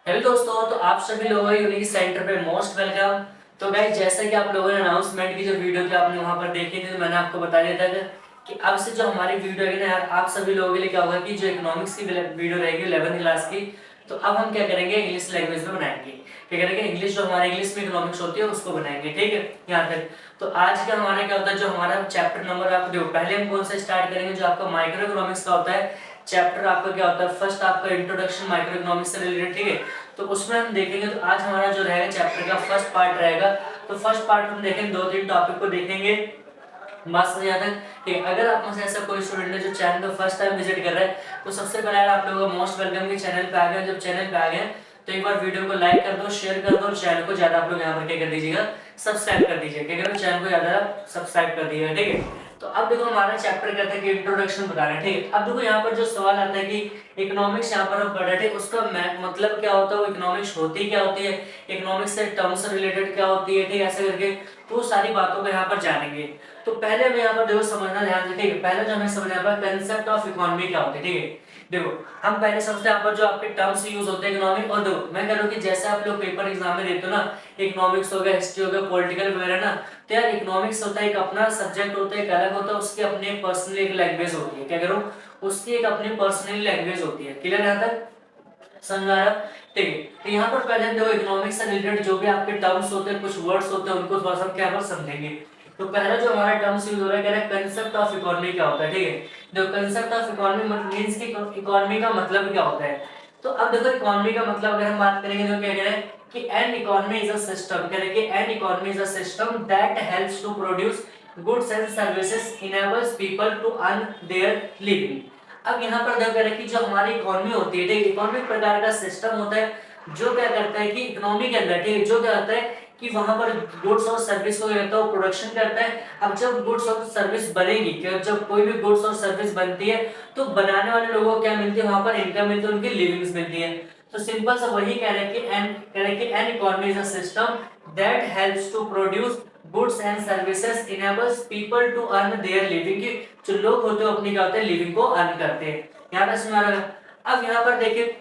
Hello दोस्तों, तो आप सभी लोगों का यूनिक सेंटर पे मोस्ट वेलकम। तो गाइस, जैसा कि आप लोगों ने अनाउंसमेंट की जो वीडियो थी आपने वहां पर देखी थी, तो मैंने आपको बता दिया था कि अब से जो हमारी वीडियो है ना यार, आप सभी लोगों के लिए क्या होगा कि जो इकोनॉमिक्स की वीडियो रहेगी 11th क्लास की, तो अब हम क्या करेंगे, इंग्लिश लैंग्वेज में बनाएंगे। क्या करेंगे, इंग्लिश जो हमारे इंग्लिश में इकोनॉमिक्स होती है उसको बनाएंगे। ठीक है, यहाँ तक। तो आज का हमारा क्या होता है, जो हमारा चैप्टर नंबर आप देखो, पहले हम कौन सा स्टार्ट करेंगे, जो आपका माइक्रो इकोनॉमिक्स का होता है चैप्टर। आपका क्या होता है, फर्स्ट आपका इंट्रोडक्शन माइक्रो इकोनॉमिक्स से रिलेटेड। ठीक है, तो उसमें हम देखेंगे। तो आज हमारा जो रहेगा चैप्टर का फर्स्ट पार्ट रहेगा। तो फर्स्ट पार्ट हम देखेंगे, दो तीन टॉपिक को देखेंगे। बात समझ आता है? ठीक है, अगर आप में से ऐसा कोई स्टूडेंट है जो चैनल को फर्स्ट टाइम विजिट कर रहा है, तो सबसे पहले आप लोगों का मोस्ट वेलकम कि चैनल पे आ गए। जब चैनल पे आ गए तो एक बार वीडियो को लाइक कर दो, शेयर कर दो, और चैनल को ज्यादा आप लोग यहाँ पर क्या कर दीजिएगा, सब्सक्राइब कर दीजिए। क्या करो, चैनल को ज्यादा सब्सक्राइब कर दीजिएगा। ठीक है, तो अब देखो हमारा चैप्टर कहता है कि इंट्रोडक्शन बता रहे हैं। ठीक है, अब देखो यहाँ पर जो सवाल आता है कि इकोनॉमिक्स यहाँ पर हम पढ़ रहे थे, उसका मतलब क्या होता है, वो इकोनॉमिक्स होती क्या होती है, इकोनॉमिक्स से टर्म्स से रिलेटेड क्या होती है। ठीक है, ऐसे करके तो सारी बातों को यहाँ पर जानेंगे। तो पहले हमें यहाँ पर देखो समझना, ध्यान से। ठीक है, पहले जो हमें समझना है कंसेप्ट ऑफ इकोनॉमी क्या होती है। ठीक है, देखो हम पहले समझते हैं यहाँ पर जो आपके टर्म्स यूज होते हैं इकोनॉमिक। और देखो मैं कह रहा हूँ कि जैसे आप लोग पेपर एग्जाम में देते हो ना, इकोनॉमिक्स हो गया, हिस्ट्री हो गया, पॉलिटिकल वगैरह ना, तो यार इकोनॉमिक्स होता है एक अपना सब्जेक्ट होता है, एक अलग होता है, उसकी अपनी एक पर्सनल एक लैंग्वेज होती है। क्या करो, उसकी एक अपनी पर्सनल लैंग्वेज होती है। क्लियर यहाँ तक? समझ आ रहा? ठीक है, तो यहाँ पर पहले हम देखो इकोनॉमिक्स से रिलेटेड जो भी आपके टर्म्स होते हैं, कुछ वर्ड्स होते हैं, उनको थोड़ा सा क्या पर समझेंगे। तो पहला जो हमारा टर्म्स यूज हो रहा है, कह रहा है कंसेप्ट ऑफ इकोनॉमी क्या होता है। ठीक है, जो कंसेप्ट ऑफ इकोनॉमी मींस कि इकोनॉमी का मतलब क्या होता है। तो अब देखो इकोनॉमी का मतलब अगर हम बात करेंगे तो क्या कह रहे हैं कि an economy is a system. कह रहे हैं कि an economy is a system that helps to produce goods and services, enables people to earn their living. अब यहाँ पर देखो कह रहे हैं कि जो हमारी इकोनॉमी होती है, ठीक, इकोनॉमिक प्रकार का सिस्टम होता है जो क्या करता है कि इकोनॉमी के अंदर, ठीक है, जो क्या होता है कि वहां पर गुड्स और सर्विस को रहता है, वो प्रोडक्शन करता है। अब जब गुड्स और सर्विस बनेगी, कि जब कोई भी गुड्स और सर्विस बनती है, तो बनाने वाले लोगों को क्या मिलती है, वहां पर इनकम मिलती है, उनकी लिविंग्स मिलती है। तो सिंपल सा वही कह रहे हैं कि an economy is a system that helps to produce goods and services, enables people to earn their living. की जो लोग होते हैं अपनी क्या होते हैं, लिविंग को अर्न करते हैं। यहाँ पर सुना रहा। अब यहाँ पर देखिए,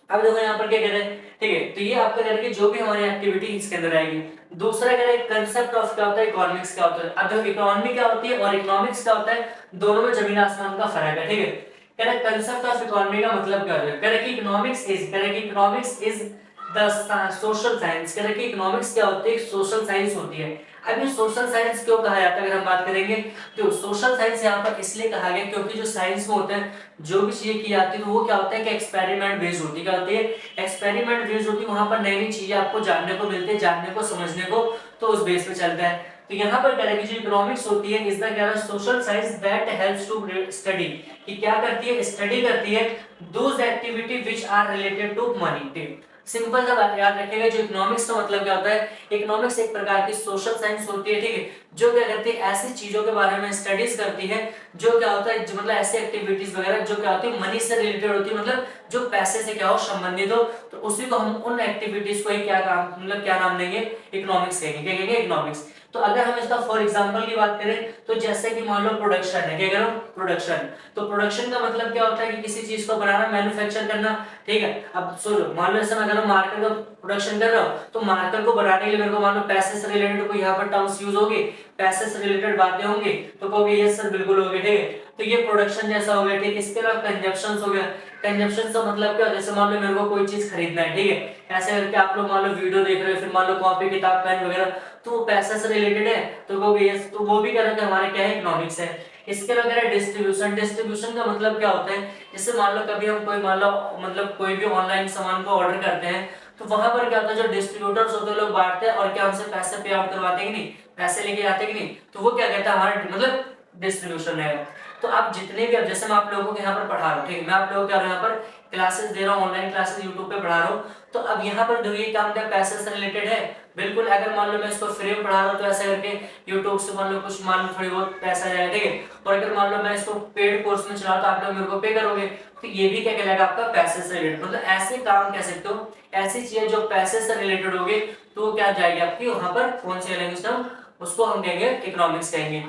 अब देखो यहाँ पर क्या कह रहे हैं। ठीक है, तो ये आपका कह रहे हैं कि जो भी हमारी एक्टिविटी इसके अंदर आएगी। दूसरा कह रहे हैं कंसेप्ट ऑफ क्या होता है, इकोनॉमिक्स क्या होता है। अब देखो इकोनॉमी क्या होती है और इकोनॉमिक्स क्या होता है, दोनों में जमीन आसमान का फर्क है। ठीक है, कह रहे हैं कंसेप्ट ऑफ इकोनॉमी का मतलब क्या होता है, कह रहे हैं कि economics is the social science. कह रहे हैं कि इकोनॉमिक्स क्या होती है, सोशल साइंस होती है। अब ये सोशल साइंस क्यों कहा जाता है, अगर हम बात करेंगे तो सोशल साइंस यहाँ पर इसलिए कहा गया क्योंकि जो साइंस में होता है, जो भी चीजें की जाती है, तो वो क्या होता है कि एक्सपेरिमेंट बेस्ड होती है। क्या होती है, एक्सपेरिमेंट बेस्ड होती है। वहां पर नई नई चीजें आपको जानने को मिलती है, जानने को, समझने को, तो उस बेस पे चलता है। तो यहाँ पर कह जो इकोनॉमिक्स होती है इज द क्या social science that helps to study, कि क्या करती है, स्टडी करती है those activity which are related to money. Simple सा बात याद रखिएगा, जो इकोनॉमिक्स का मतलब क्या होता है, इकोनॉमिक्स एक प्रकार की सोशल साइंस होती है। ठीक है, जो क्या करती है, ऐसी चीजों के बारे में स्टडीज करती है जो क्या होता है, जो मतलब ऐसे एक्टिविटीज वगैरह जो क्या होती है मनी से रिलेटेड होती है, मतलब जो पैसे से क्या हो संबंधित हो, तो उसी को हम उन एक्टिविटीज को ही क्या काम, मतलब क्या नाम देंगे, इकोनॉमिक्स कहेंगे। क्या कहेंगे, इकोनॉमिक्स। तो अगर हम इसका फॉर एग्जांपल की बात करें, तो जैसे कि मान लो प्रोडक्शन है, क्या करो, प्रोडक्शन। तो प्रोडक्शन का मतलब क्या होता है कि किसी चीज को बनाना, मैन्युफैक्चर करना। ठीक है, अब सोचो, मान लो ऐसे मैं अगर मार्कर का प्रोडक्शन कर रहा हूँ, तो मार्कर को बनाने के लिए मेरे को मान लो पैसे से रिलेटेड कोई यहाँ पर टर्म्स यूज होगी, पैसे से रिलेटेड बातें होंगी, तो कहोगे यस सर बिल्कुल होगी। ठीक है, तो ये प्रोडक्शन जैसा हो गया। ठीक, इसके अलावा कंजप्शन हो गया। कंजप्शन का मतलब क्या, जैसे मान लो मेरे को कोई चीज खरीदना है, ठीक है, ऐसे करके आप लोग मान लो वीडियो देख रहे हो, फिर मान लो कॉपी किताब पेन वगैरह, तो वो पैसे से रिलेटेड है, तो वो भी तो वो भी कह रहे हैं कि हमारे क्या है, इकोनॉमिक्स है। इसके अलावा डिस्ट्रीब्यूशन। डिस्ट्रीब्यूशन का मतलब क्या होता है, जैसे मान लो कभी हम कोई मान लो मतलब कोई भी ऑनलाइन सामान को ऑर्डर करते हैं, तो वहां पर क्या होता है, जो डिस्ट्रीब्यूटर्स होते हैं लोग बांटते हैं और क्या हमसे पैसे पे आउट करवाते हैं कि नहीं, पैसे लेके आते हैं कि नहीं, तो वो क्या कहता है, हमारा मतलब डिस्ट्रीब्यूशन है। तो आप जितने भी, अब जैसे मैं आप लोगों को यहाँ पर पढ़ा रहा हूँ, ठीक है, मैं आप लोगों को क्या यहाँ पर क्लासेस दे रहा हूँ, ऑनलाइन क्लासेस यूट्यूब पे पढ़ा रहा हूँ, तो अब यहाँ पर जो ये काम क्या पैसे से रिलेटेड है, बिल्कुल। अगर मान लो मैं इसको फ्री में पढ़ा रहा हूँ, तो ऐसा करके यूट्यूब से मान लो कुछ मान लो थोड़ी बहुत पैसा जाएगा। ठीक है, और अगर मान लो मैं इसको पेड कोर्स में चला, तो आप लोग मेरे को पे करोगे, तो ये भी क्या कहलाएगा, आपका पैसे से रिलेटेड। मतलब ऐसे काम कह सकते हो, ऐसी चीजें जो पैसे से रिलेटेड होगी, तो वो क्या जाएगी आपकी वहां पर, कौन सी लैंग्वेज टर्म, उसको हम कहेंगे इकोनॉमिक्स कहेंगे।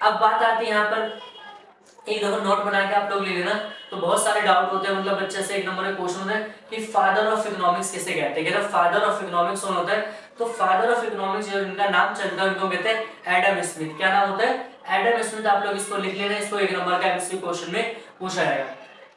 अब बात आती है यहाँ पर, एक देखो नोट बना के आप लोग ले लेना। तो बहुत सारे डाउट होते हैं, मतलब बच्चे से एक नंबर का क्वेश्चन होता है कि फादर ऑफ इकोनॉमिक्स किसे कहते हैं। अगर फादर ऑफ इकोनॉमिक्स कौन होता है, तो फादर ऑफ इकोनॉमिक्स जो इनका नाम चलता है उनको कहते हैं एडम स्मिथ। क्या नाम होता है? Adam Smith. आप लोग इसको लिख लेना, इसको एक नंबर का एमसीक्यू क्वेश्चन में पूछा जाएगा।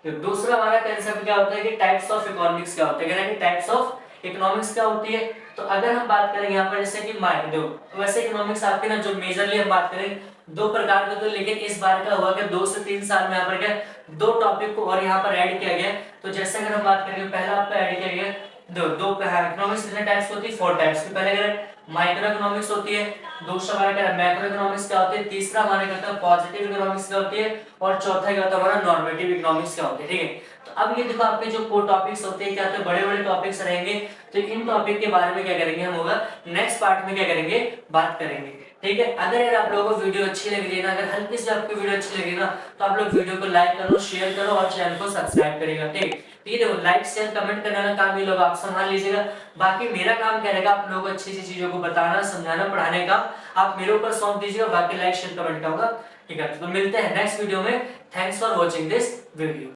तो दूसरा हमारा कंसेप्ट क्या होता है कि टाइप्स ऑफ इकोनॉमिक्स क्या होता है, कहना है कि टाइप्स ऑफ इकोनॉमिक्स क्या होती है। तो अगर हम बात करें यहाँ पर जैसे कि दो, तो वैसे इकोनॉमिक्स आपके ना जो मेजरली हम बात करें दो प्रकार के, तो लेकिन इस बार का हुआ कि 2 से 3 साल में यहाँ पर क्या 2 टॉपिक को और यहाँ पर ऐड किया गया। तो जैसे अगर हम बात करें पहला आपका ऐड किया गया दो इकोनॉमिक्स कितने टाइप्स होती है? 4 टाइप्स की। पहले अगर माइक्रो इकोनॉमिक्स होती है, दूसरा हमारा क्या है मैक्रो इकोनॉमिक्स क्या होती है, तीसरा हमारे क्या होता है पॉजिटिव इकोनॉमिक्स क्या होती है, और चौथा क्या होता है हमारा नॉर्मेटिव इकोनॉमिक्स क्या होती है। ठीक है, तो अब ये देखो आपके जो कोर टॉपिक्स होते हैं क्या होते हैं, बड़े बड़े टॉपिक्स रहेंगे। तो इन टॉपिक के बारे में क्या करेंगे हम होगा नेक्स्ट पार्ट में क्या करेंगे, बात करेंगे। ठीक है, अगर आप लोगों को वीडियो अच्छी लग रही है ना, अगर हल्की से आपको वीडियो अच्छी लगी ना, तो आप लोग वीडियो को लाइक करो, शेयर करो और चैनल को सब्सक्राइब करेगा। ठीक है, देखो लाइक शेयर कमेंट करने का काम ये लोग आप संभाल लीजिएगा। बाकी मेरा काम क्या रहेगा, आप लोगों को अच्छी अच्छी चीजों को बताना, समझाना, पढ़ाने का आप मेरे ऊपर सौंप दीजिएगा। बाकी लाइक शेयर कमेंट का होगा। ठीक है, तो मिलते हैं नेक्स्ट वीडियो में। Thanks for watching this video.